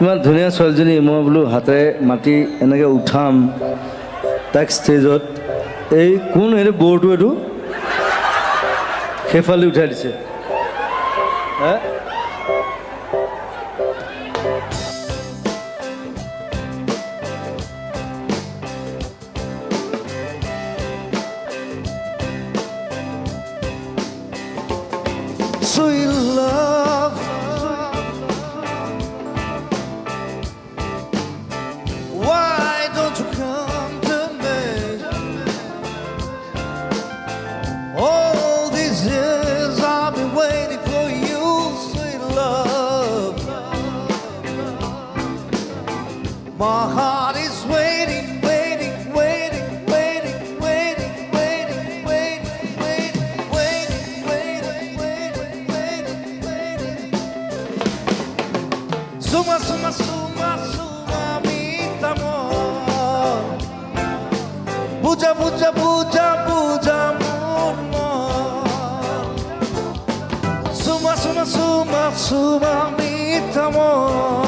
ইমান ধুনীয়া ছোৱালীজনী মই বোলো হাতেৰে মাতি এনেকৈ উঠাম তাক ষ্টেজত। এই কোন এইটো বৰটো এইটো সেইফালে উঠাই দিছে। হে Sweet love, why don't you come to me? All these years I've been waiting for you, sweet love. My heart is waiting, waiting, waiting, waiting, waiting, waiting, waiting, waiting, waiting, waiting, waiting, waiting, waiting. Suma, suma, suma, suma, mi amor. Puja, puja, puja, puja, amor. Suma, suma, suma, suma, mi amor.